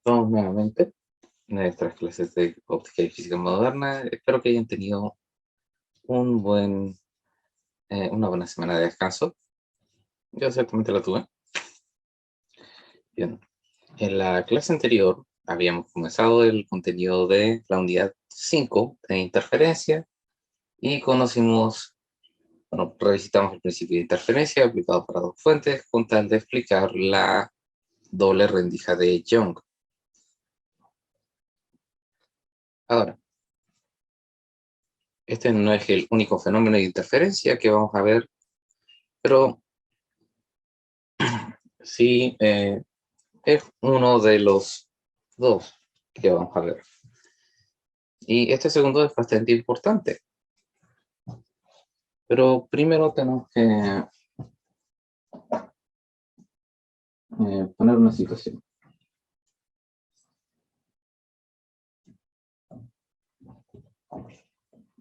Vamos nuevamente en nuestras clases de óptica y física moderna. Espero que hayan tenido una buena semana de descanso. Yo ciertamente la tuve. Bien, en la clase anterior habíamos comenzado el contenido de la unidad 5 de interferencia y revisitamos el principio de interferencia aplicado para dos fuentes con tal de explicar la doble rendija de Young. Ahora, este no es el único fenómeno de interferencia que vamos a ver, pero sí es uno de los dos que vamos a ver. Y este segundo es bastante importante. Pero primero tenemos que poner una situación.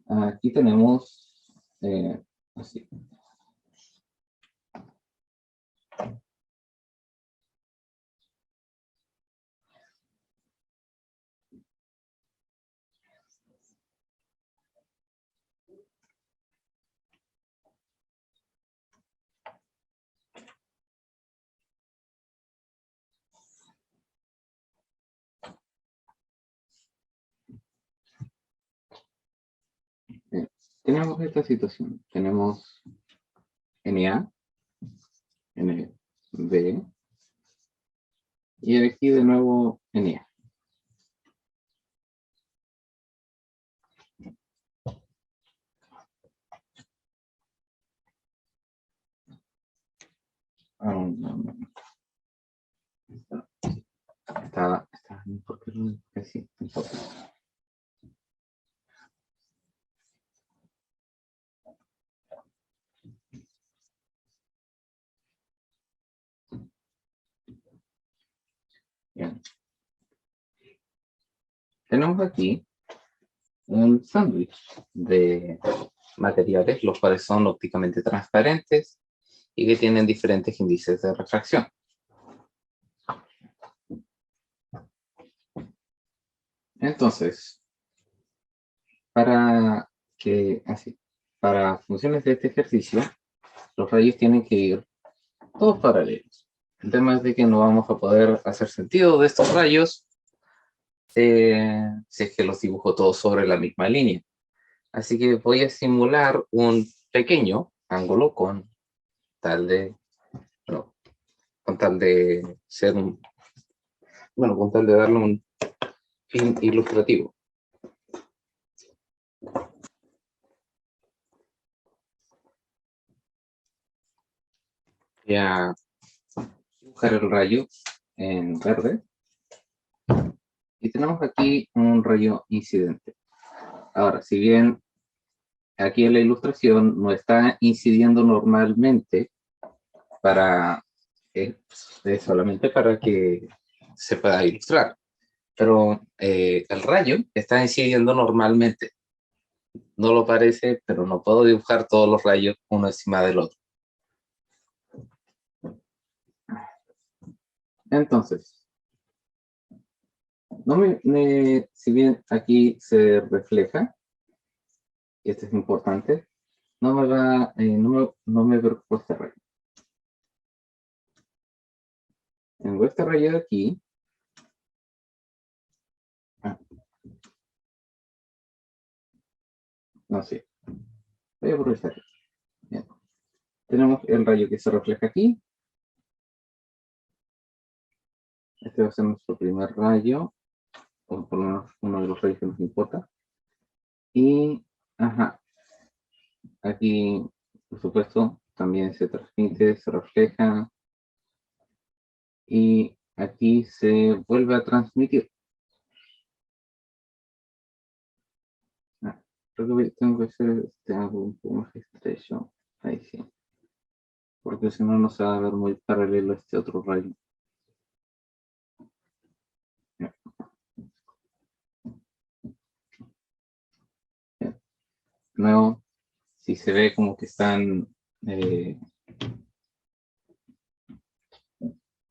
Aquí tenemos así. Tenemos esta situación. Tenemos NA, NB, y aquí de nuevo NA. Está porque sí, bien. Tenemos aquí un sándwich de materiales, los cuales son ópticamente transparentes y que tienen diferentes índices de refracción. Entonces, para funciones de este ejercicio, los rayos tienen que ir todos paralelos. El tema es de que no vamos a poder hacer sentido de estos rayos si es que los dibujo todos sobre la misma línea. Así que voy a simular un pequeño ángulo con tal de ser con tal de darle un fin ilustrativo. Voy a dibujar el rayo en verde y tenemos aquí un rayo incidente. Ahora, si bien aquí en la ilustración no está incidiendo normalmente es solamente para que se pueda ilustrar, pero el rayo está incidiendo normalmente. No lo parece, pero no puedo dibujar todos los rayos uno encima del otro. Entonces, si bien aquí se refleja, y esto es importante, no me preocupa este rayo. En este rayo de aquí, no sé, voy a aprovechar. Bien. Tenemos el rayo que se refleja aquí. Este va a ser nuestro primer rayo, o por lo menos uno de los rayos que nos importa. Y, aquí, por supuesto, también se transmite, se refleja, y aquí se vuelve a transmitir. Creo que tengo que hacer algo un poco más estrecho. Ahí sí. Porque si no, no se va a ver muy paralelo a este otro rayo. De nuevo, si se ve como que están...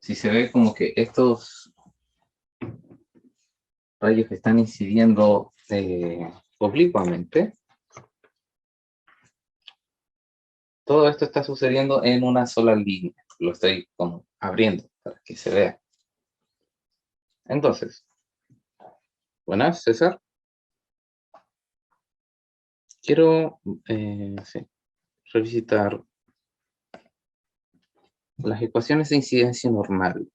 si se ve como que estos rayos que están incidiendo oblicuamente. Todo esto está sucediendo en una sola línea. Lo estoy como abriendo para que se vea. Entonces, buenas, César. Quiero sí, revisitar las ecuaciones de incidencia normal.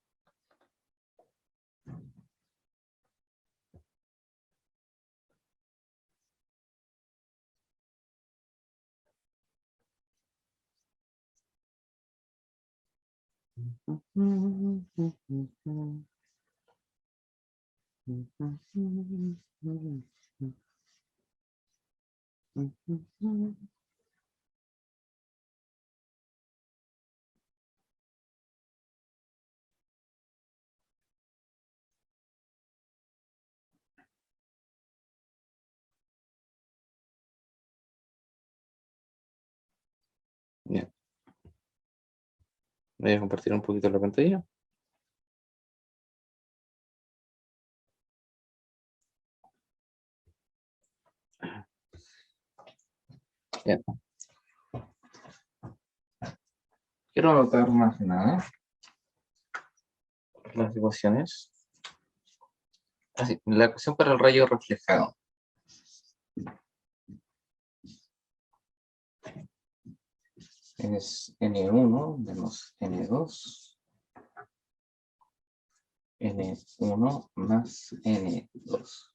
Bien. Voy a compartir un poquito la pantalla. Bien. Quiero anotar más que nada las ecuaciones. Así, la ecuación para el rayo reflejado. Es N1 menos N2. N1 más N2.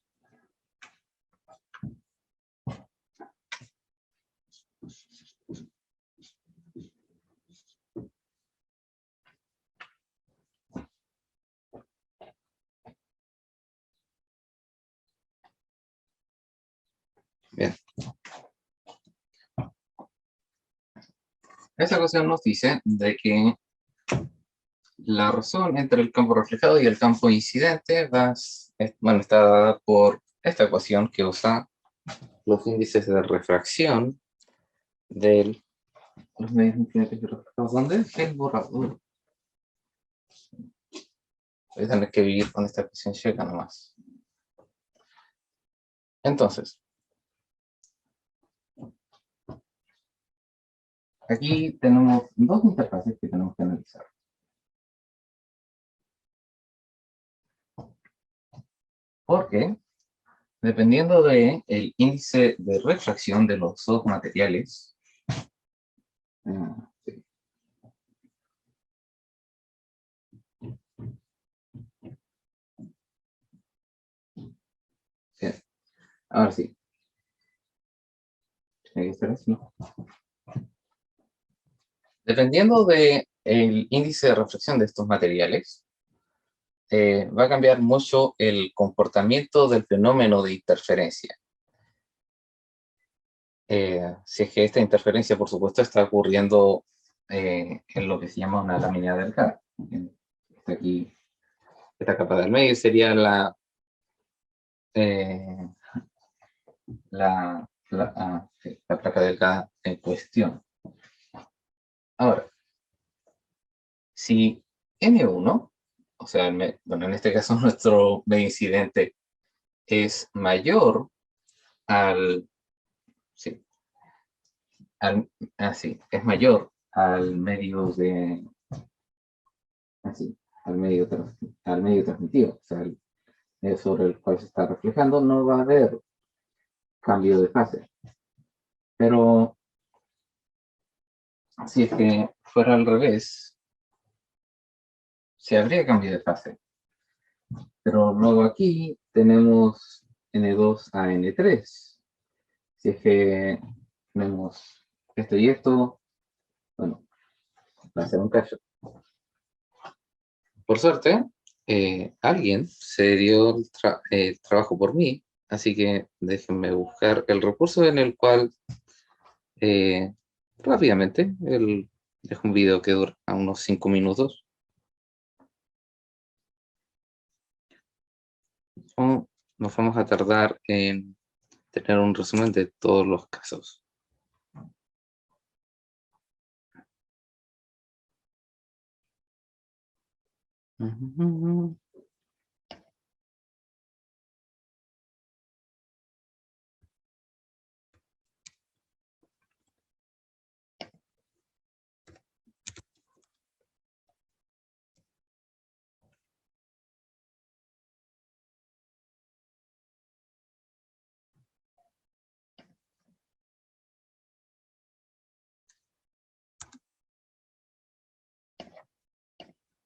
Bien. Esta ecuación nos dice de que la razón entre el campo reflejado y el campo incidente está dada por esta ecuación que usa los índices de refracción de los medios incidentes y reflejados. ¿Dónde es el borrador? Voy a tener que vivir con esta ecuación checa nomás. Entonces, aquí tenemos dos interfaces que tenemos que analizar. Porque, dependiendo del índice de refracción de los dos materiales, sí. Sí. Ahora sí. Tiene que ser así. Dependiendo del índice de refracción de estos materiales, va a cambiar mucho el comportamiento del fenómeno de interferencia. Si es que esta interferencia, por supuesto, está ocurriendo en lo que se llama una lámina delgada. Está aquí, esta capa del medio sería eh, sí, la placa delgada en cuestión. Ahora, si N1, o sea, bueno, en este caso nuestro medio incidente es mayor al, sí, es mayor al medio de, así, al medio transmitido, o sea, el medio sobre el cual se está reflejando, no va a haber cambio de fase. Pero si es que fuera al revés, se habría cambio de fase. Pero luego aquí tenemos N2 a N3. Si es que tenemos esto y esto, bueno, va a ser un caso. Por suerte, alguien se dio el trabajo por mí, así que déjenme buscar el recurso en el cual rápidamente, dejo un video que dura unos 5 minutos. O nos vamos a tardar en tener un resumen de todos los casos.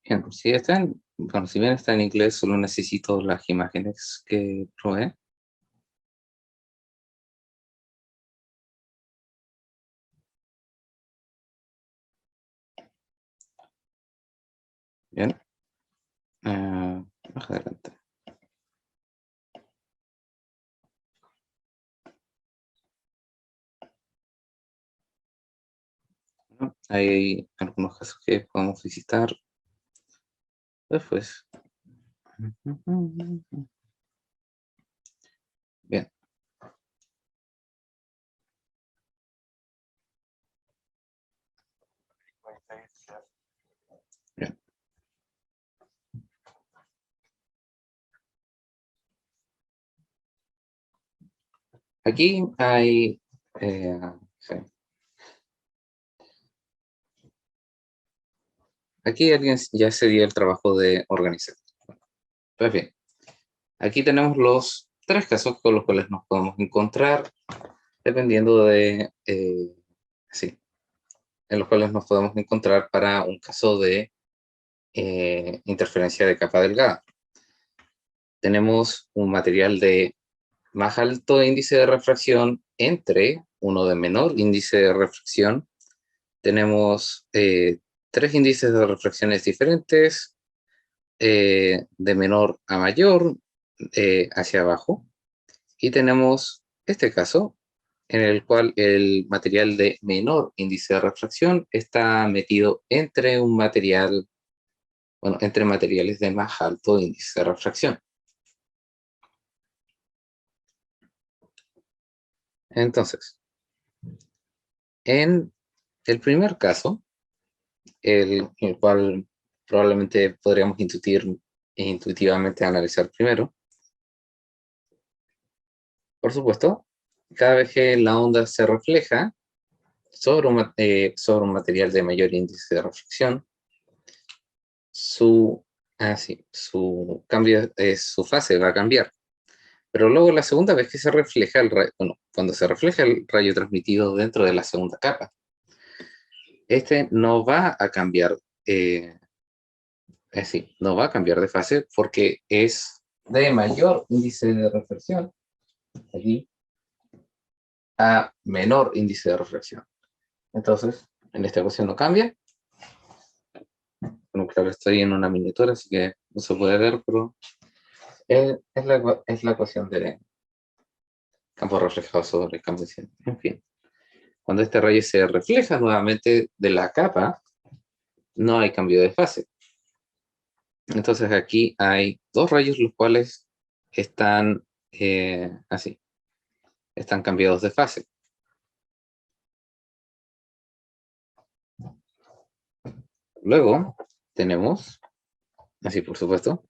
Bien, si está bueno, si bien está en inglés, solo necesito las imágenes que provee. Bien. Más adelante. Bueno, hay algunos casos que podemos visitar después. Bien, bien. Aquí hay... sí. Aquí alguien ya se dio el trabajo de organizar. Pues bien, aquí tenemos los tres casos con los cuales nos podemos encontrar, dependiendo de... sí, en los cuales nos podemos encontrar para un caso de interferencia de capa delgada. Tenemos un material de más alto índice de refracción entre uno de menor índice de refracción. Tenemos tres índices de refracciones diferentes, de menor a mayor, hacia abajo. Y tenemos este caso, en el cual el material de menor índice de refracción está metido entre un material, bueno, entre materiales de más alto índice de refracción. Entonces, en el primer caso, el cual probablemente podríamos intuitivamente analizar primero, por supuesto, cada vez que la onda se refleja sobre un material de mayor índice de refracción, su, su cambio, su fase va a cambiar. Pero luego la segunda vez que se refleja el rayo, bueno, cuando se refleja el rayo transmitido dentro de la segunda capa, este no va a cambiar, no va a cambiar de fase porque es de mayor índice de reflexión aquí a menor índice de reflexión. Entonces, en esta ecuación no cambia. Bueno, claro, estoy en una miniatura, así que no se puede ver, pero es la ecuación de campo reflejado sobre campo incidente. En fin, cuando este rayo se refleja nuevamente de la capa, no hay cambio de fase. Entonces aquí hay dos rayos los cuales están están cambiados de fase. Luego tenemos, así por supuesto,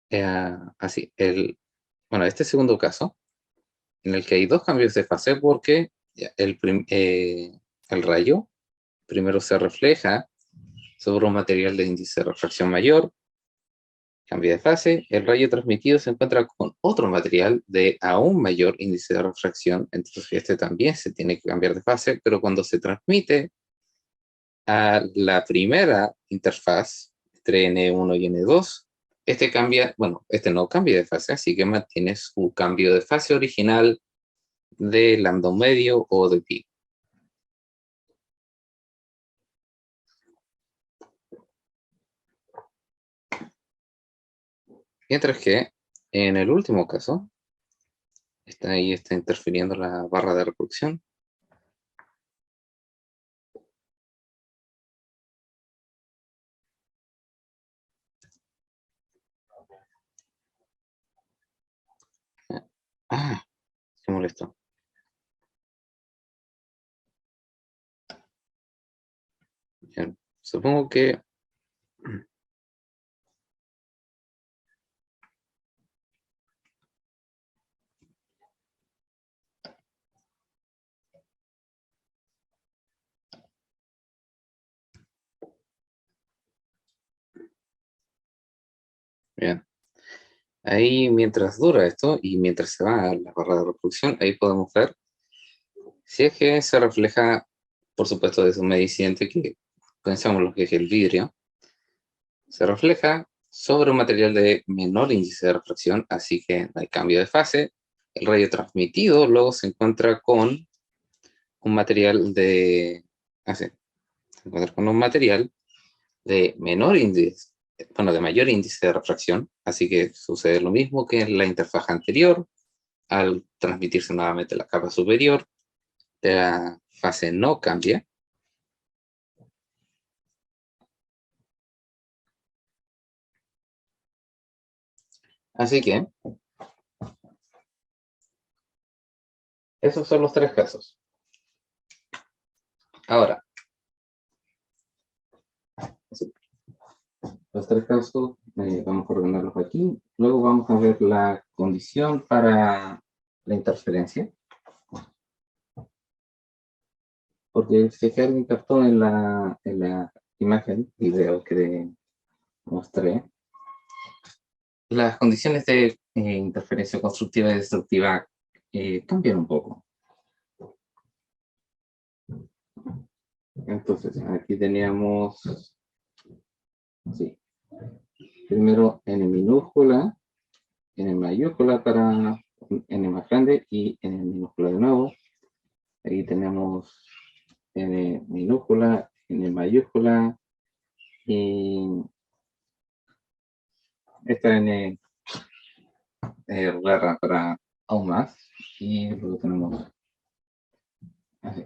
este segundo caso, en el que hay dos cambios de fase porque el rayo primero se refleja sobre un material de índice de refracción mayor, cambia de fase, el rayo transmitido se encuentra con otro material de aún mayor índice de refracción, entonces este también se tiene que cambiar de fase, pero cuando se transmite a la primera interfaz entre N1 y N2, este no cambia de fase, así que mantiene su cambio de fase original de lambda medio o de pi. Mientras que en el último caso, está interfiriendo la barra de reproducción. Ah, qué molesto. Bien, supongo que... Bien. Ahí mientras dura esto y mientras se va a la barra de reproducción, ahí podemos ver si es que se refleja, por supuesto, de su medio incidente que pensamos lo que es el vidrio, se refleja sobre un material de menor índice de refracción, así que no hay cambio de fase. El rayo transmitido luego se encuentra con un material de... se encuentra con un material de menor índice, bueno, de mayor índice de refracción, así que sucede lo mismo que en la interfaz anterior. Al transmitirse nuevamente la capa superior, la fase no cambia. Así que esos son los tres casos. Ahora, los tres casos vamos a ordenarlos aquí. Luego vamos a ver la condición para la interferencia. Porque si alguien captó en la imagen, video que mostré, las condiciones de interferencia constructiva y destructiva cambian un poco. Entonces, aquí teníamos, sí, primero n minúscula, n mayúscula para n más grande y n minúscula de nuevo. Ahí tenemos n minúscula, n mayúscula y esta n rara para aún más. Y luego tenemos así,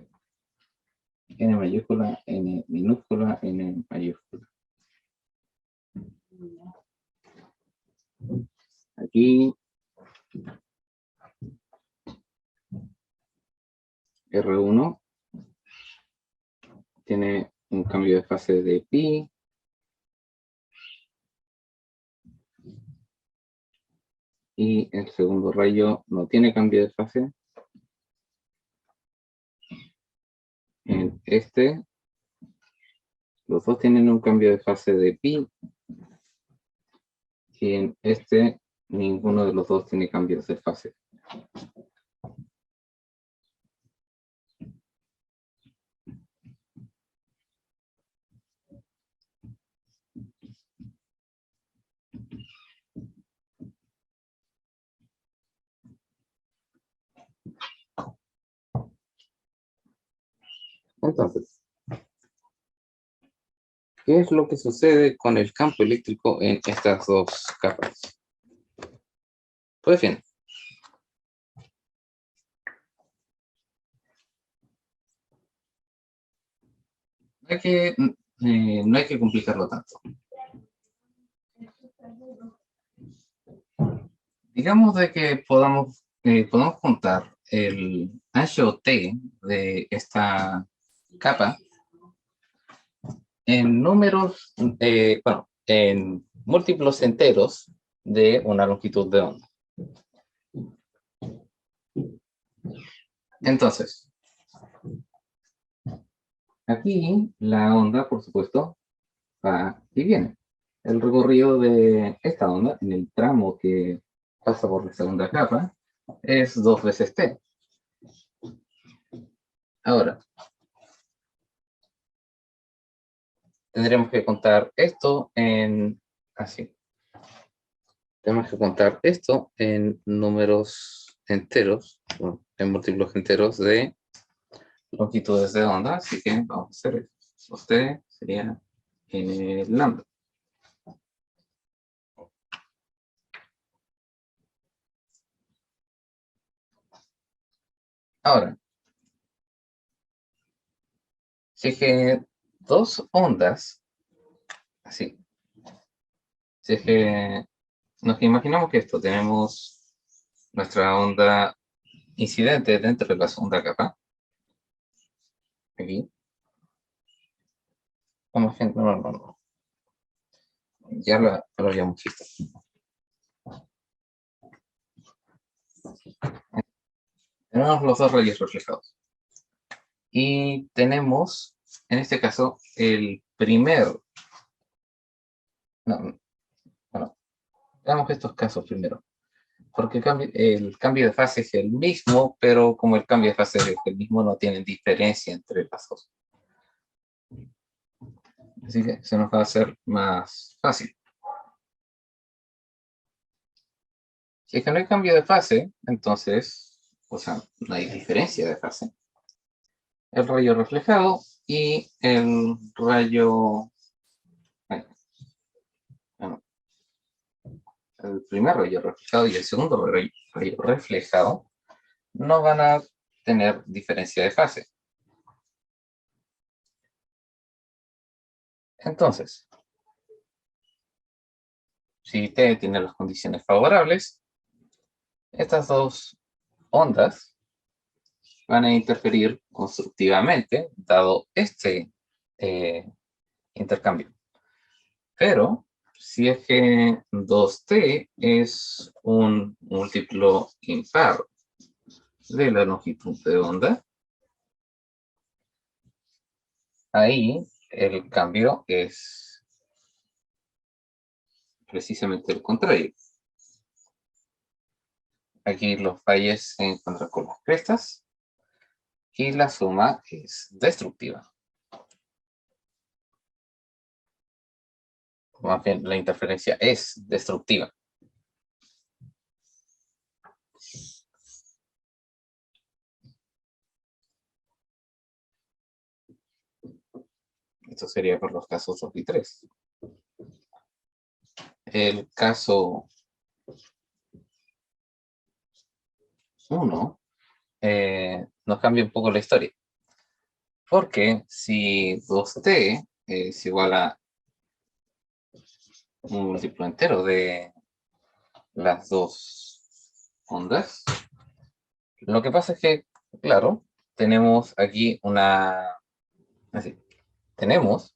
n mayúscula, n minúscula, n mayúscula. Aquí R1 tiene un cambio de fase de pi. Y el segundo rayo no tiene cambio de fase. En este, los dos tienen un cambio de fase de pi. Y en este, ninguno de los dos tiene cambios de fase. Entonces, ¿qué es lo que sucede con el campo eléctrico en estas dos capas? Pues bien, no hay que complicarlo tanto. Digamos de que podamos contar el ancho T de esta capa en números, bueno, en múltiplos enteros de una longitud de onda. Entonces, aquí la onda, por supuesto, va y viene. El recorrido de esta onda en el tramo que pasa por la segunda capa es 2 veces t. Ahora, tendremos que contar esto en así. Tenemos que contar esto en números enteros, bueno, en múltiplos enteros de longitudes de onda, así que vamos a hacer eso. Usted sería lambda. Ahora, si es que dos ondas, así, si es que nos imaginamos que esto, tenemos nuestra onda incidente dentro de la segunda capa, aquí, vamos a no. Ya lo habíamos visto. Tenemos los dos rayos reflejados. Y tenemos, en este caso, el primer... No, bueno, veamos estos casos primero. Porque el cambio de fase es el mismo, pero como el cambio de fase es el mismo, no tienen diferencia entre las dos. Así que se nos va a hacer más fácil. Si es que no hay cambio de fase, entonces, o sea, no hay diferencia de fase. El rayo reflejado y el rayo, bueno, el primer rayo reflejado y el segundo rayo reflejado no van a tener diferencia de fase. Entonces, si T tiene las condiciones favorables, estas dos ondas van a interferir constructivamente, dado este intercambio. Pero, si es que 2T es un múltiplo impar de la longitud de onda, ahí el cambio es precisamente el contrario. Aquí los valles se encuentran con las crestas y la suma es destructiva. Más bien, la interferencia es destructiva. Esto sería por los casos 2 y 3. El caso 1 nos cambia un poco la historia. Porque si 2t es igual a un múltiplo entero de las dos ondas, lo que pasa es que, claro, tenemos aquí tenemos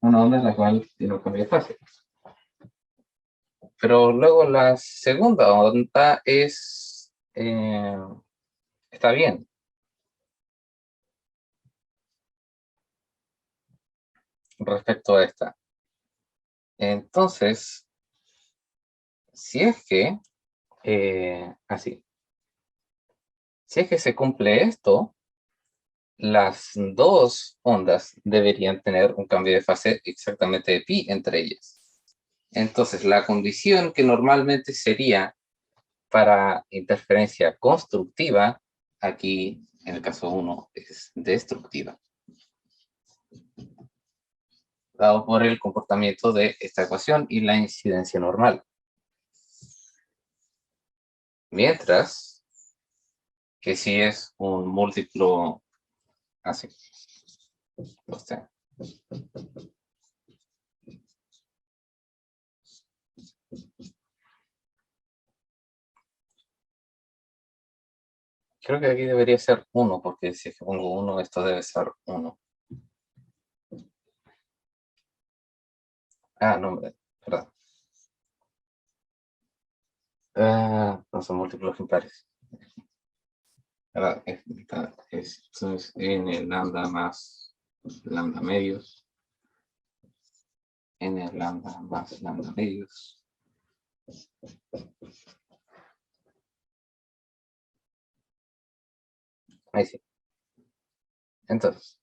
una onda en la cual tiene un cambio de fase. Pero luego la segunda onda está bien. Respecto a esta. Entonces, si es que, si es que se cumple esto, las dos ondas deberían tener un cambio de fase exactamente de pi entre ellas. Entonces, la condición que normalmente sería para interferencia constructiva, aquí en el caso 1 es destructiva, dado por el comportamiento de esta ecuación y la incidencia normal. Mientras que si es un múltiplo así, creo que aquí debería ser 1, porque si es que pongo 1, esto debe ser 1. Ah, no, perdón. No son múltiplos impares. Esto es n lambda más lambda medios. N lambda más lambda medios. Ahí sí. Entonces,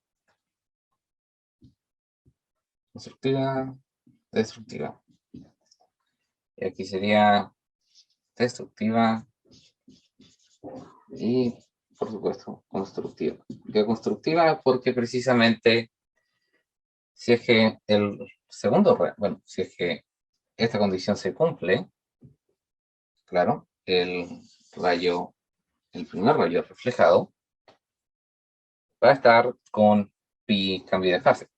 constructiva, destructiva. Y aquí sería destructiva y, por supuesto, constructiva. ¿Qué constructiva? Porque precisamente si es que el segundo, bueno, si es que esta condición se cumple, claro, el primer rayo reflejado va a estar con pi cambio de fase.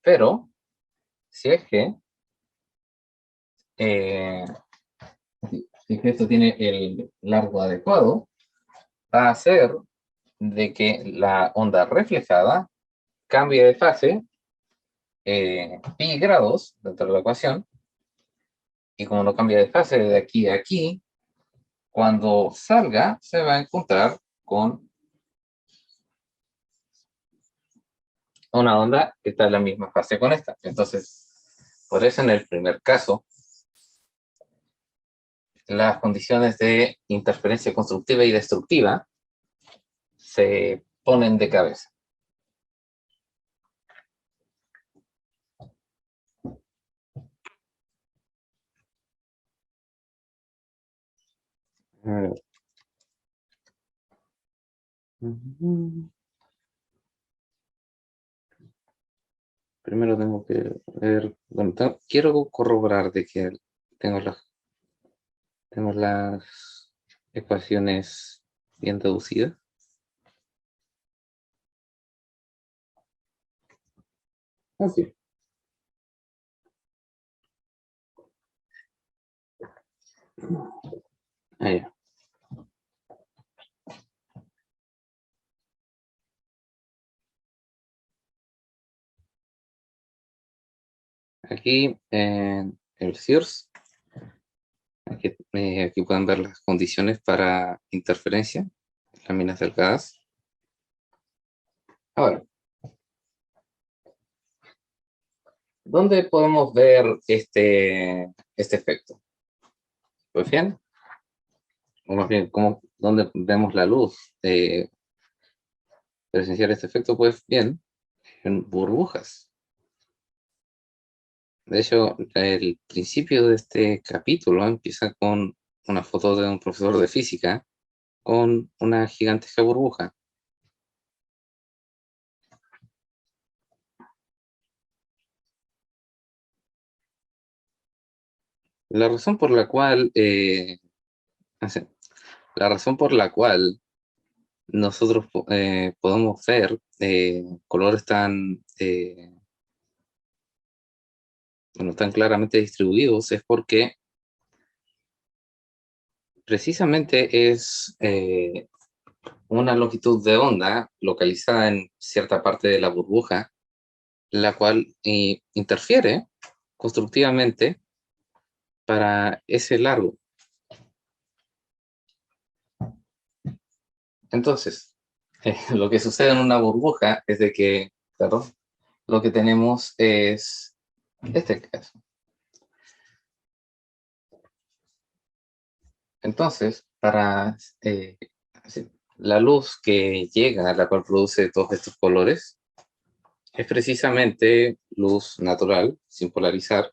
Pero, si es que esto tiene el largo adecuado, va a ser de que la onda reflejada cambie de fase pi grados dentro de la ecuación, y como no cambia de fase de aquí a aquí, cuando salga se va a encontrar con una onda que está en la misma fase con esta. Entonces, por eso en el primer caso, las condiciones de interferencia constructiva y destructiva se ponen de cabeza. A ver. Ujú. Primero tengo que ver, bueno, quiero corroborar de que tengo tengo las ecuaciones bien deducidas. Así. Ah, ya. Aquí en el SEARS, aquí pueden ver las condiciones para interferencia, láminas delgadas. Ahora, ¿dónde podemos ver este efecto? Pues bien, o más bien, ¿dónde vemos la luz presenciar este efecto? Pues bien, en burbujas. De hecho, el principio de este capítulo empieza con una foto de un profesor de física con una gigantesca burbuja. La razón por la cual, así, la razón por la cual nosotros podemos ver colores bueno, tan claramente distribuidos es porque precisamente es una longitud de onda localizada en cierta parte de la burbuja, la cual interfiere constructivamente para ese largo. Entonces, lo que sucede en una burbuja es de que, claro, lo que tenemos es este caso. Entonces, la luz que llega, la cual produce todos estos colores, es precisamente luz natural, sin polarizar,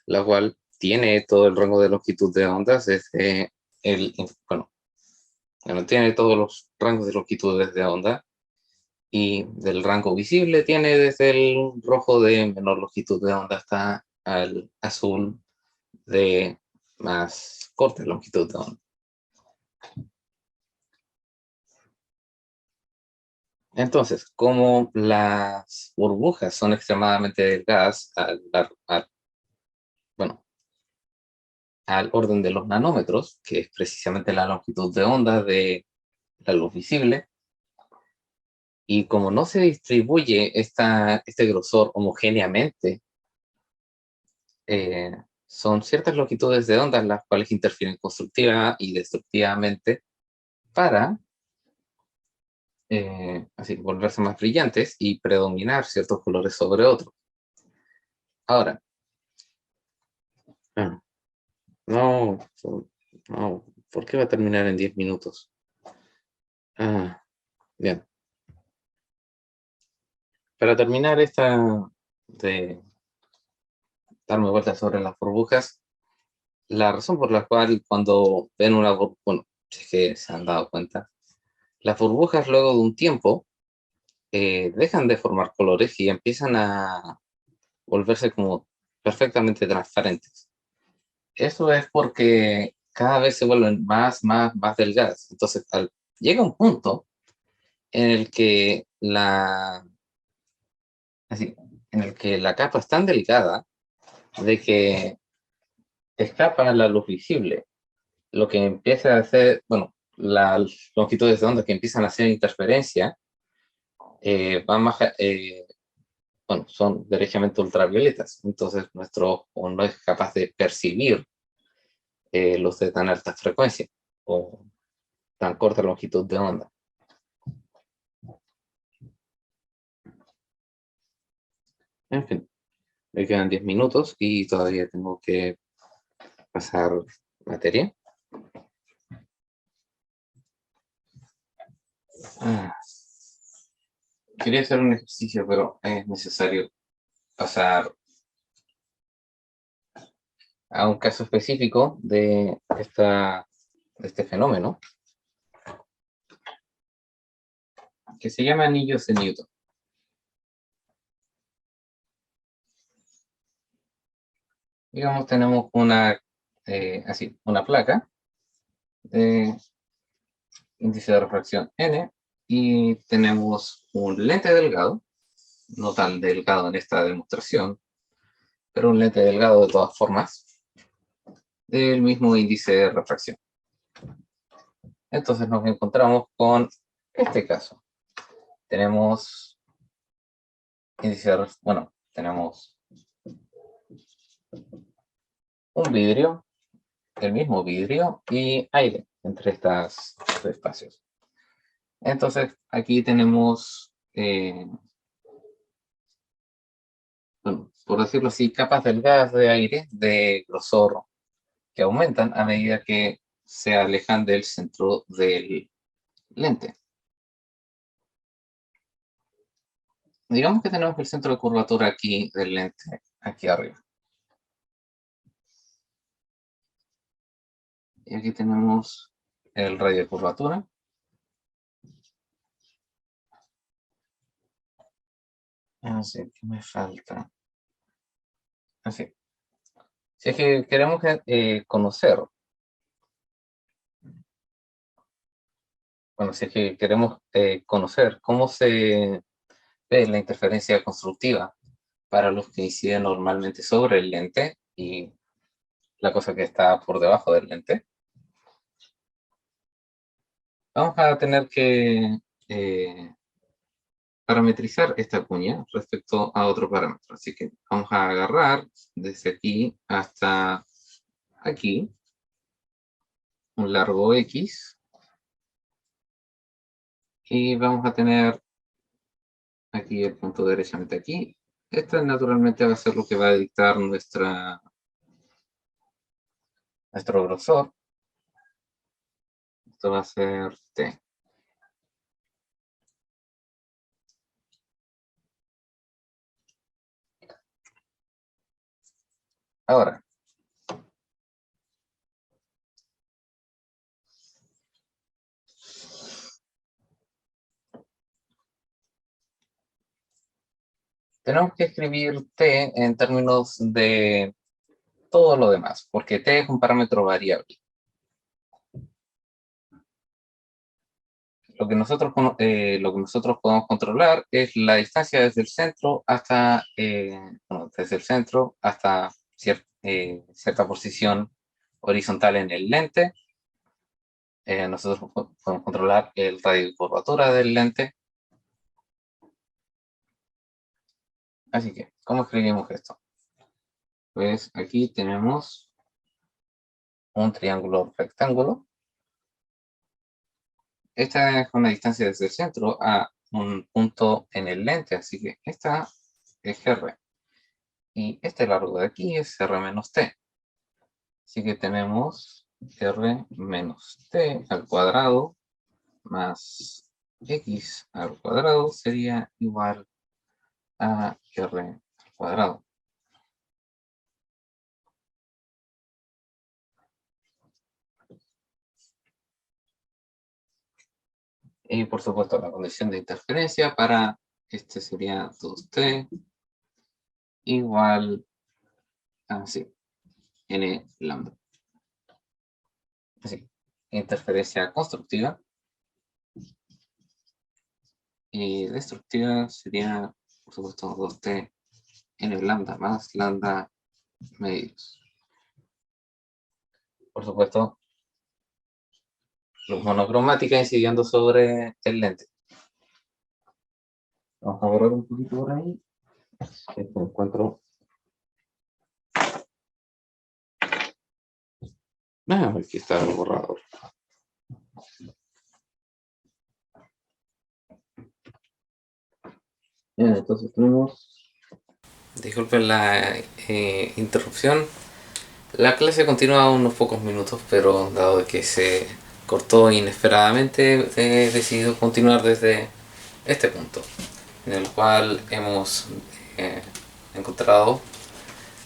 la cual tiene todo el rango de longitud de ondas desde bueno, tiene todos los rangos de longitudes de onda y del rango visible tiene desde el rojo de menor longitud de onda hasta el azul de más corta longitud de onda. Entonces, como las burbujas son extremadamente delgadas bueno, al orden de los nanómetros, que es precisamente la longitud de onda de la luz visible, y como no se distribuye este grosor homogéneamente, son ciertas longitudes de onda las cuales interfieren constructiva y destructivamente para así volverse más brillantes y predominar ciertos colores sobre otros. Ahora, ah, no, no, ¿por qué va a terminar en 10 minutos? Ah, bien. Para terminar de darme vueltas sobre las burbujas, la razón por la cual cuando ven una burbuja, bueno, si es que se han dado cuenta, las burbujas luego de un tiempo dejan de formar colores y empiezan a volverse como perfectamente transparentes. Eso es porque cada vez se vuelven más delgadas. Entonces, llega un punto en el que así, en el que la capa es tan delgada de que escapa la luz visible, lo que empieza a hacer, bueno, las longitudes de onda que empiezan a hacer interferencia van más, bueno, son derechamente ultravioletas, entonces nuestro ojo no es capaz de percibir luz de tan alta frecuencia o tan corta longitud de onda. En fin, me quedan 10 minutos y todavía tengo que pasar materia. Ah, quería hacer un ejercicio, pero es necesario pasar a un caso específico de esta de este fenómeno que se llama anillos de Newton. Digamos, tenemos una placa de índice de refracción n y tenemos un lente delgado, no tan delgado en esta demostración, pero un lente delgado de todas formas, del mismo índice de refracción. Entonces nos encontramos con este caso. Tenemos tenemos un vidrio, el mismo vidrio y aire entre estos espacios. Entonces aquí tenemos, por decirlo así, capas delgadas de aire de grosor que aumentan a medida que se alejan del centro del lente. Digamos que tenemos el centro de curvatura aquí del lente, aquí arriba. Y aquí tenemos el radio de curvatura. Así que me falta. Así. Si es que queremos conocer, si es que queremos conocer cómo se ve la interferencia constructiva para los que inciden normalmente sobre el lente y la cosa que está por debajo del lente, vamos a tener que parametrizar esta cuña respecto a otro parámetro. Así que vamos a agarrar desde aquí hasta aquí un largo X y vamos a tener aquí el punto derechamente aquí. Esto naturalmente va a ser lo que va a dictar nuestro grosor. Esto va a ser T. Ahora, tenemos que escribir T en términos de todo lo demás, porque T es un parámetro variable. Lo que nosotros podemos controlar es la distancia desde el centro hasta, cierta posición horizontal en el lente. Nosotros podemos controlar el radio de curvatura del lente. Así que, ¿cómo escribimos esto? Pues aquí tenemos un triángulo rectángulo. Esta es una distancia desde el centro a un punto en el lente, así que esta es R. Y este largo de aquí es R menos T. Así que tenemos R menos T al cuadrado más X al cuadrado sería igual a R al cuadrado. Y por supuesto la condición de interferencia para este sería 2T igual a N lambda. Así, interferencia constructiva y destructiva sería por supuesto 2T N lambda más lambda medios. Por supuesto, luz monocromática incidiendo sobre el lente. Vamos a borrar un poquito por ahí. Este encuentro. Aquí está el borrador. Bien, entonces tenemos. Disculpen la interrupción. La clase continúa unos pocos minutos, pero dado que se cortó inesperadamente, he decidido continuar desde este punto, en el cual hemos encontrado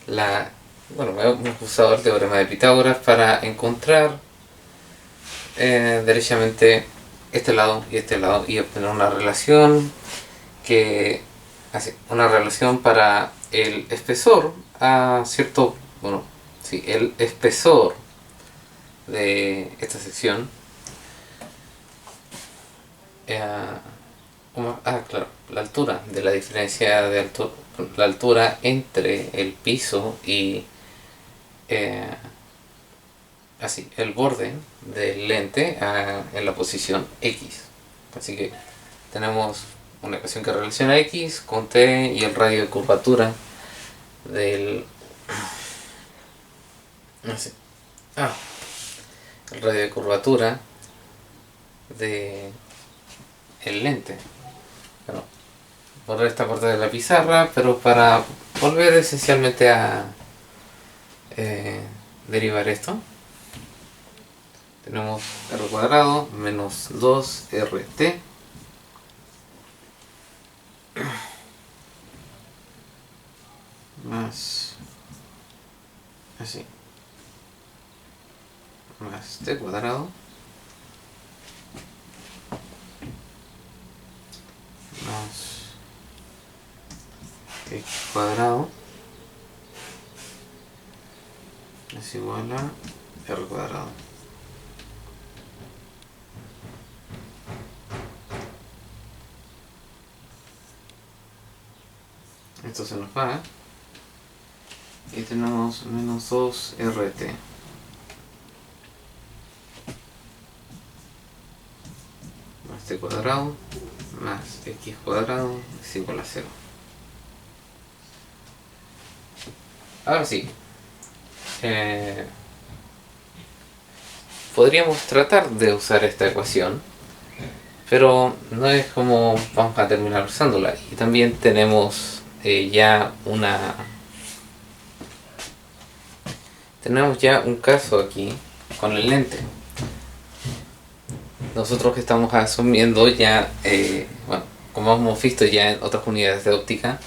hemos usado el teorema de Pitágoras para encontrar derechamente este lado y obtener una relación que así, una relación para el espesor a cierto, bueno, sí, el espesor de esta sección. Claro, la altura, de la diferencia de altura, la altura entre el piso y así, el borde del lente en la posición X. Así que tenemos una ecuación que relaciona X con T y el radio de curvatura del así, el radio de curvatura de el lente. Bueno, borrar esta parte de la pizarra, pero para volver esencialmente a derivar esto, tenemos r cuadrado menos 2rt más así más t cuadrado más x cuadrado es igual a r cuadrado. Esto se nos va y tenemos menos 2rt más t cuadrado más x cuadrado es igual a 0. Ahora sí, podríamos tratar de usar esta ecuación, pero no es como vamos a terminar usándola. Y también tenemos ya un caso aquí con el lente. Nosotros que estamos asumiendo ya, bueno, como hemos visto ya en otras unidades de óptica,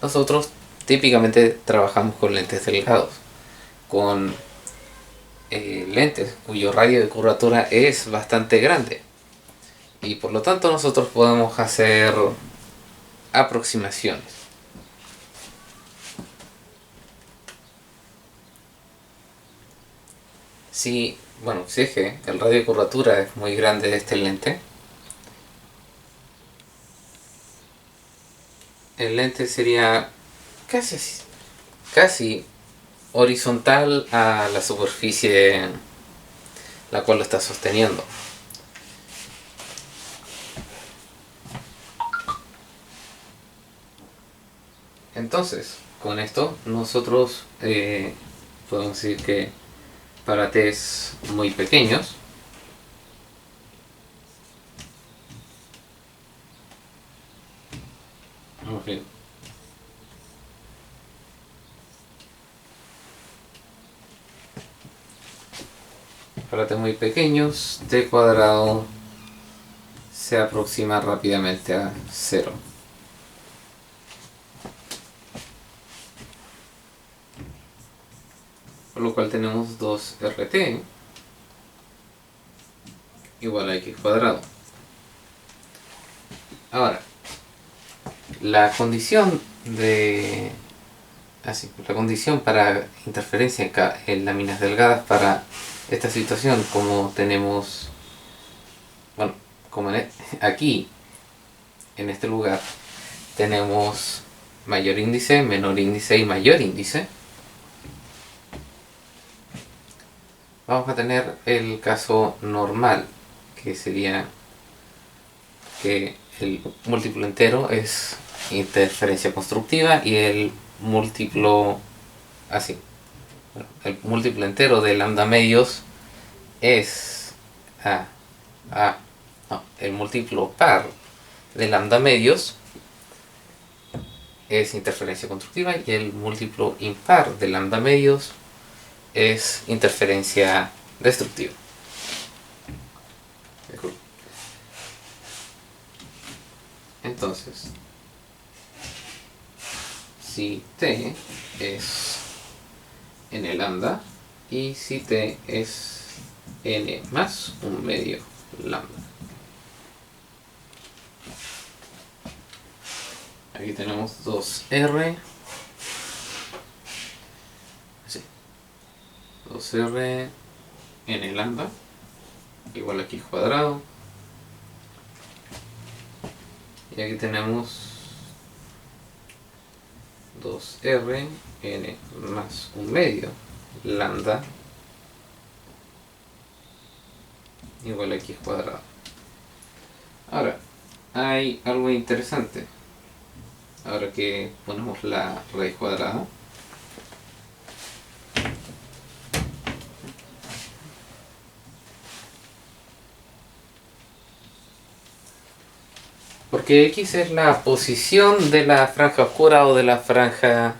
nosotros típicamente trabajamos con lentes delgados, con lentes cuyo radio de curvatura es bastante grande, y por lo tanto nosotros podemos hacer aproximaciones. Si es que el radio de curvatura es muy grande de este lente, el lente sería casi horizontal a la superficie la cual lo está sosteniendo. Entonces, con esto nosotros podemos decir que para test muy pequeños, t cuadrado se aproxima rápidamente a 0. Por lo cual tenemos 2rt igual a x cuadrado. Ahora, la condición para interferencia en láminas delgadas para esta situación, como tenemos, bueno, como aquí, en este lugar, tenemos mayor índice, menor índice y mayor índice, vamos a tener el caso normal, que sería que el múltiplo entero es interferencia constructiva y el múltiplo así, el múltiplo entero de lambda medios es el múltiplo par de lambda medios es interferencia constructiva y el múltiplo impar de lambda medios es interferencia destructiva. Entonces, si t es n lambda y si t es n más 1/2 lambda. Aquí tenemos 2r, así, 2r n lambda igual a x cuadrado, y aquí tenemos 2r n más 1/2 lambda igual a x cuadrado. Ahora, hay algo interesante. Ahora que ponemos la raíz cuadrada, porque x es la posición de la franja oscura o de la franja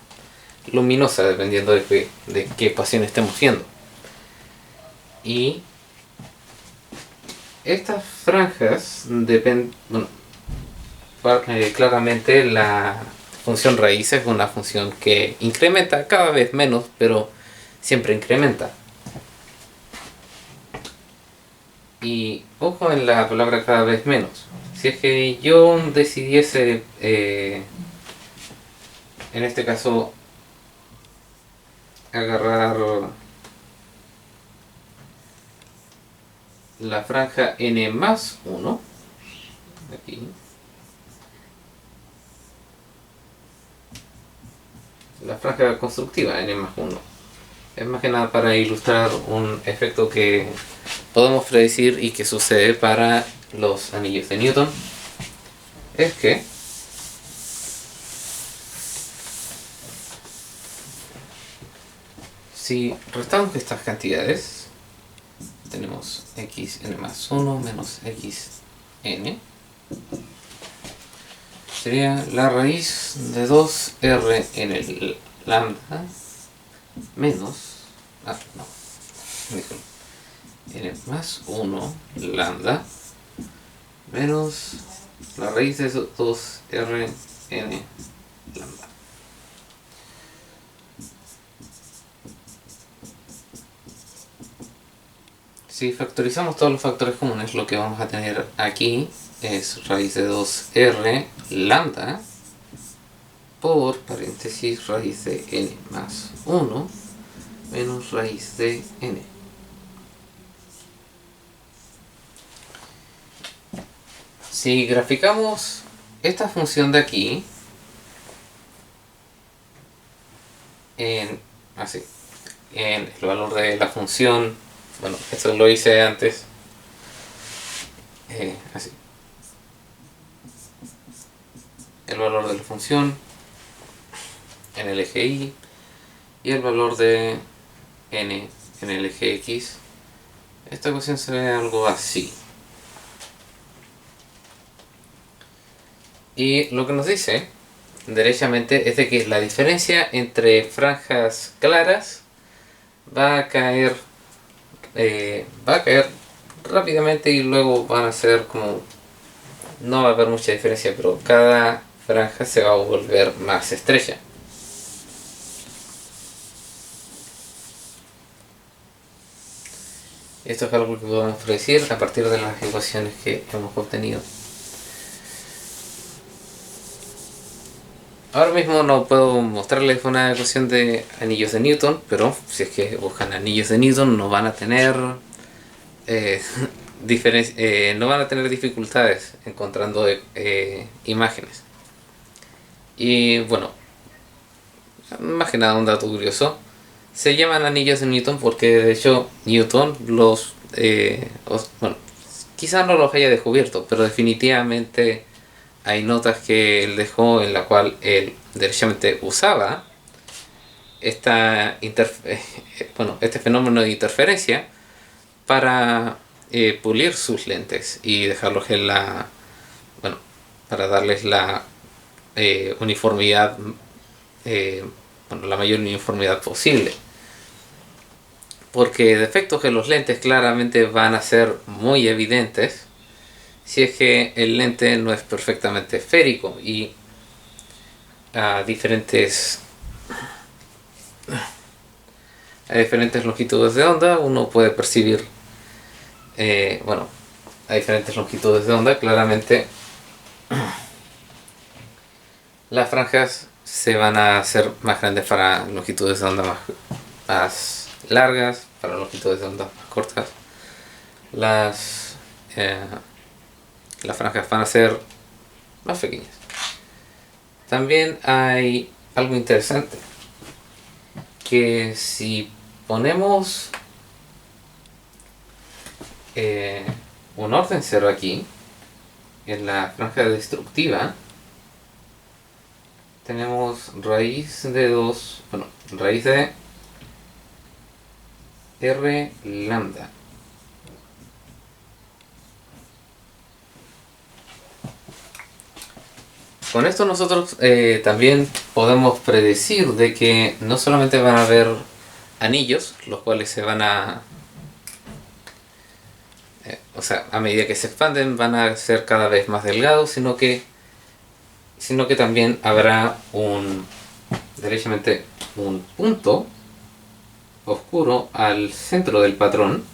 luminosa, dependiendo de qué ecuación estemos viendo. Y estas franjas dependen, bueno, claramente la función raíz es una función que incrementa cada vez menos, pero siempre incrementa. Y ojo en la palabra cada vez menos. Si es que yo decidiese, en este caso, agarrar la franja n más 1, aquí, la franja constructiva n más 1, es más que nada para ilustrar un efecto que podemos predecir y que sucede para los anillos de Newton. Es que si restamos estas cantidades, tenemos xn más 1 menos xn, sería la raíz de 2r en el lambda menos, n más 1 lambda menos la raíz de 2r n lambda. Si factorizamos todos los factores comunes, lo que vamos a tener aquí es raíz de 2r lambda por paréntesis raíz de n más 1 menos raíz de n. Si graficamos esta función de aquí en el valor de la función, bueno, esto lo hice antes, así, el valor de la función en el eje y el valor de n en el eje x, esta ecuación se ve algo así. Y lo que nos dice derechamente es de que la diferencia entre franjas claras va a caer rápidamente, y luego van a ser como, no va a haber mucha diferencia, pero cada franja se va a volver más estrecha. Esto es algo que podemos predecir a partir de las ecuaciones que hemos obtenido. Ahora mismo no puedo mostrarles una ecuación de anillos de Newton, pero si es que buscan anillos de Newton no van a tener no van a tener dificultades encontrando imágenes. Y bueno, más que nada un dato curioso, se llaman anillos de Newton porque de hecho Newton bueno, quizás no los haya descubierto, pero definitivamente hay notas que él dejó en la cual él derechamente usaba este fenómeno de interferencia para pulir sus lentes y dejarlos en para darles la uniformidad, la mayor uniformidad posible. Porque defectos en los lentes claramente van a ser muy evidentes si es que el lente no es perfectamente esférico, y a diferentes longitudes de onda uno puede percibir bueno, a diferentes longitudes de onda, claramente las franjas se van a hacer más grandes para longitudes de onda más largas, para longitudes de onda más cortas. Las franjas van a ser más pequeñas. También hay algo interesante, que si ponemos un orden cero aquí, en la franja destructiva, tenemos raíz de 2, bueno, raíz de R lambda. Con esto nosotros también podemos predecir de que no solamente van a haber anillos, los cuales se van a... o sea, a medida que se expanden van a ser cada vez más delgados, sino que también habrá derechamente un punto oscuro al centro del patrón,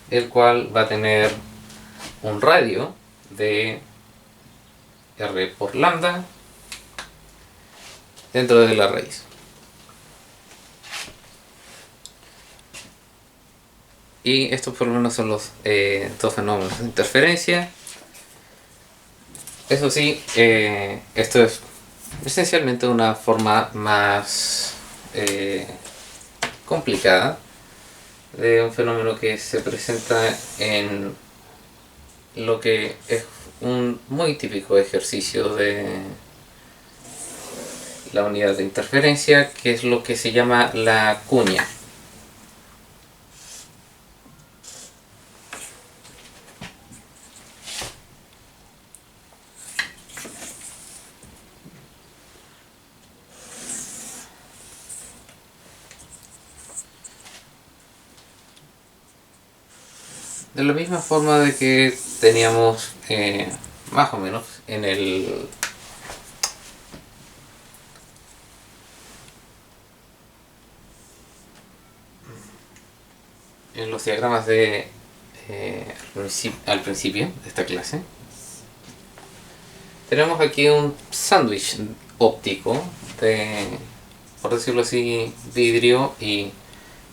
el cual va a tener un radio de R por lambda dentro de la raíz. Y estos por lo menos son los dos fenómenos de interferencia. Eso sí, esto es esencialmente una forma más complicada de un fenómeno que se presenta en lo que es un muy típico ejercicio de la unidad de interferencia, que es lo que se llama la cuña. De la misma forma de que teníamos más o menos en los diagramas de al principio de esta clase, tenemos aquí un sándwich óptico de, por decirlo así, vidrio, y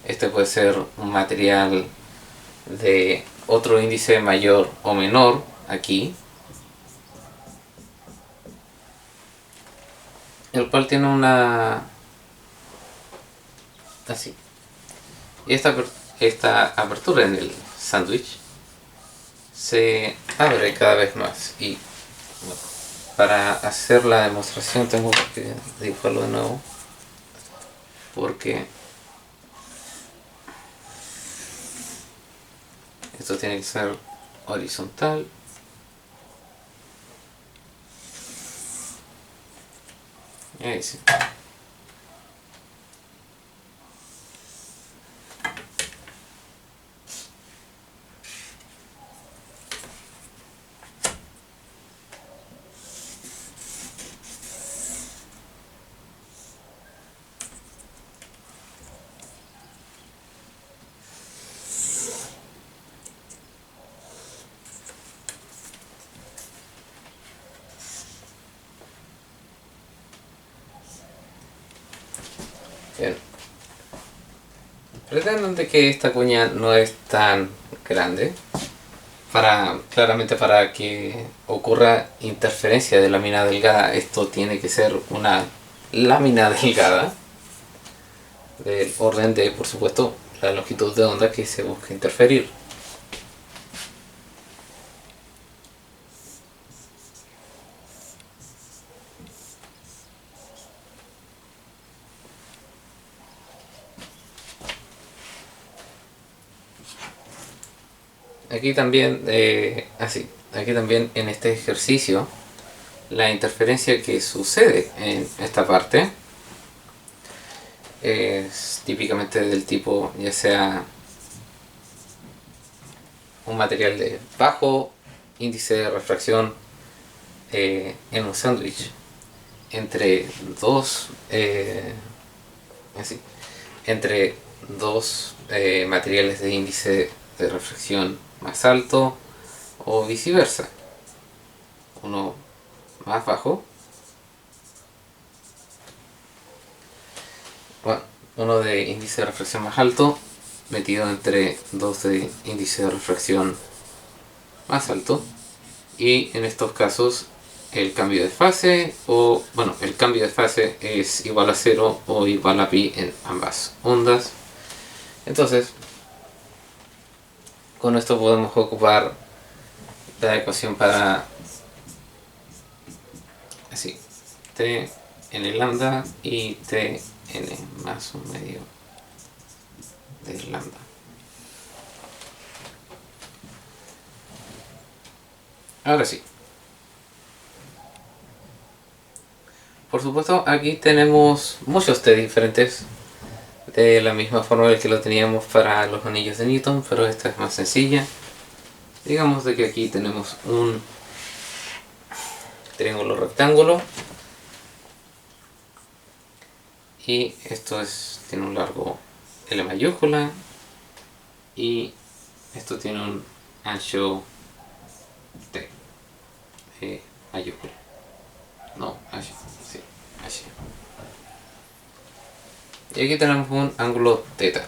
este puede ser un material de otro índice mayor o menor aquí, el cual tiene una así, y esta apertura en el sándwich se abre cada vez más. Y bueno, para hacer la demostración tengo que dibujarlo de nuevo, porque esto tiene que ser horizontal. Ahí sí. Bien. Pretenden de que esta cuña no es tan grande, claramente para que ocurra interferencia de lámina delgada, esto tiene que ser una lámina delgada del orden de, por supuesto, la longitud de onda que se busca interferir. Aquí también, aquí también en este ejercicio, la interferencia que sucede en esta parte es típicamente del tipo, ya sea un material de bajo índice de refracción en un sándwich entre dos materiales de índice de reflexión más alto o viceversa. Uno más bajo, bueno, uno de índice de reflexión más alto metido entre dos de índice de reflexión más alto, y en estos casos el cambio de fase, o bueno, el cambio de fase es igual a 0 o igual a pi en ambas ondas. Entonces, con esto podemos ocupar la ecuación para así, t n lambda y t n más un medio de lambda. Ahora sí. Por supuesto, aquí tenemos muchos t diferentes, de la misma forma que lo teníamos para los anillos de Newton, pero esta es más sencilla. Digamos de que aquí tenemos un triángulo rectángulo y esto tiene un largo L mayúscula y esto tiene un ancho T mayúscula. No, H, sí, H. Y aquí tenemos un ángulo θ.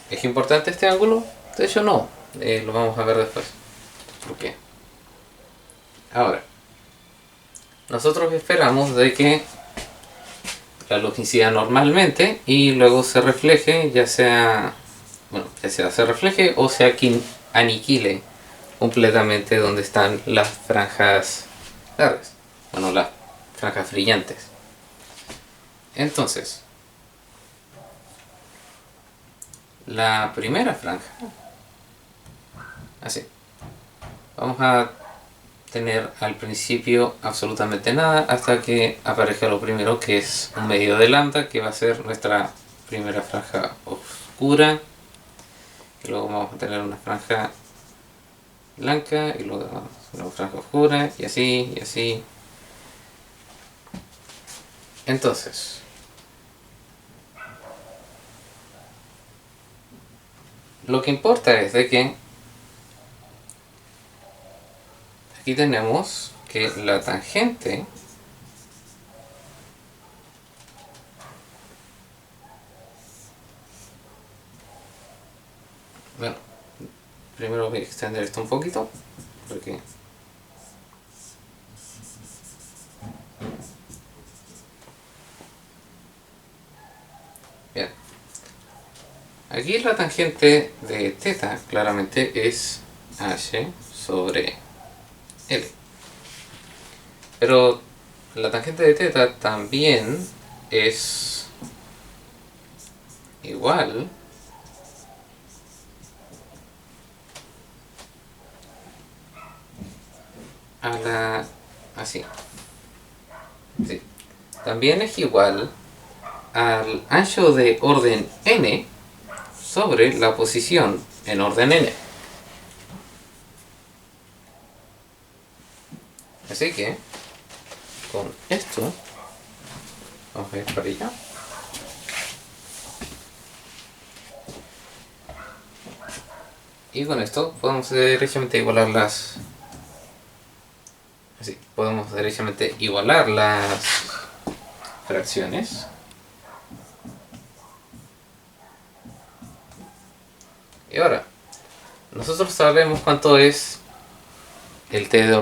¿Es importante este ángulo? De hecho no, lo vamos a ver después. ¿Por qué? Ahora, nosotros esperamos de que la luz incida normalmente y luego se refleje, ya sea se refleje o sea que aniquile completamente donde están las franjas largas, bueno, las franjas brillantes. Entonces, la primera franja, así, vamos a tener al principio absolutamente nada hasta que aparezca lo primero, que es un medio de lambda, que va a ser nuestra primera franja oscura, y luego vamos a tener una franja blanca y luego una franja oscura y así y así. Entonces, lo que importa es de que aquí tenemos que la tangente bueno, primero voy a extender esto un poquito porque bien, aquí la tangente de θ claramente es h sobre L, pero la tangente de θ también es igual a la así, sí, también es igual al ancho de orden n sobre la posición en orden n. Así que con esto vamos a ir para allá. Y con esto podemos derechamente igualar las fracciones. Y ahora, nosotros sabemos cuánto es el t de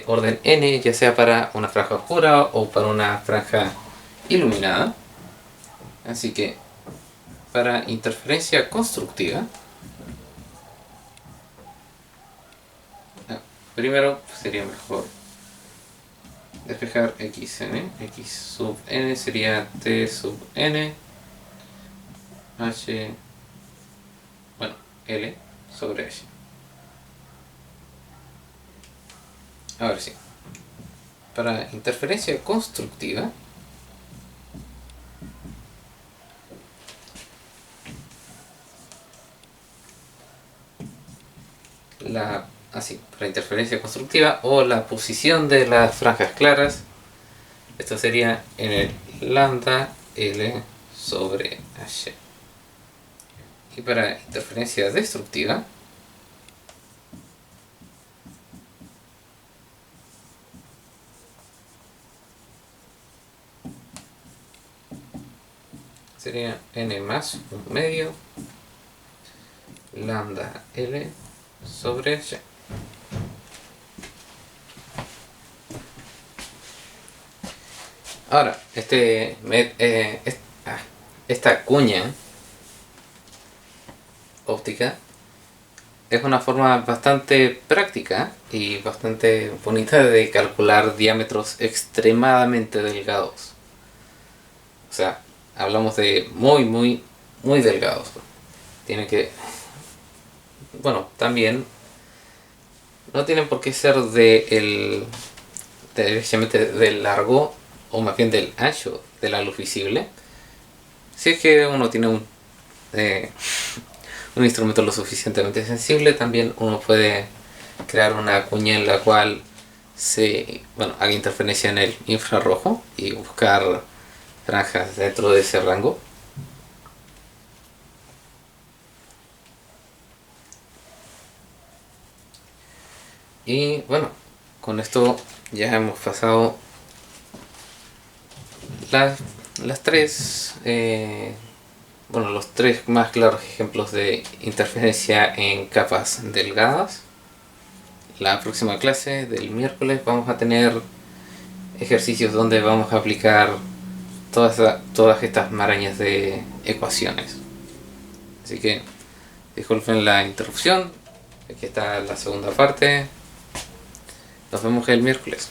orden n, ya sea para una franja oscura o para una franja iluminada. Así que, para interferencia constructiva, primero sería mejor despejar xn. X sub n sería t sub n h, bueno, L sobre H. Ahora sí, para interferencia constructiva, para interferencia constructiva o la posición de las franjas claras, esto sería en el lambda L sobre H. Y para interferencia destructiva, sería n más 1/2 lambda L sobre Y. Ahora, esta cuña óptica es una forma bastante práctica y bastante bonita de calcular diámetros extremadamente delgados. O sea, hablamos de muy delgados. Tiene que... Bueno, también no tienen por qué ser directamente del largo, o más bien del ancho de la luz visible. Si es que uno tiene un instrumento lo suficientemente sensible, también uno puede crear una cuña en la cual haga interferencia en el infrarrojo y buscar franjas dentro de ese rango. Y bueno, con esto ya hemos pasado las tres, los tres más claros ejemplos de interferencia en capas delgadas. La próxima clase del miércoles vamos a tener ejercicios donde vamos a aplicar todas estas marañas de ecuaciones. Así que disculpen la interrupción. Aquí está la segunda parte. Nos vemos el miércoles.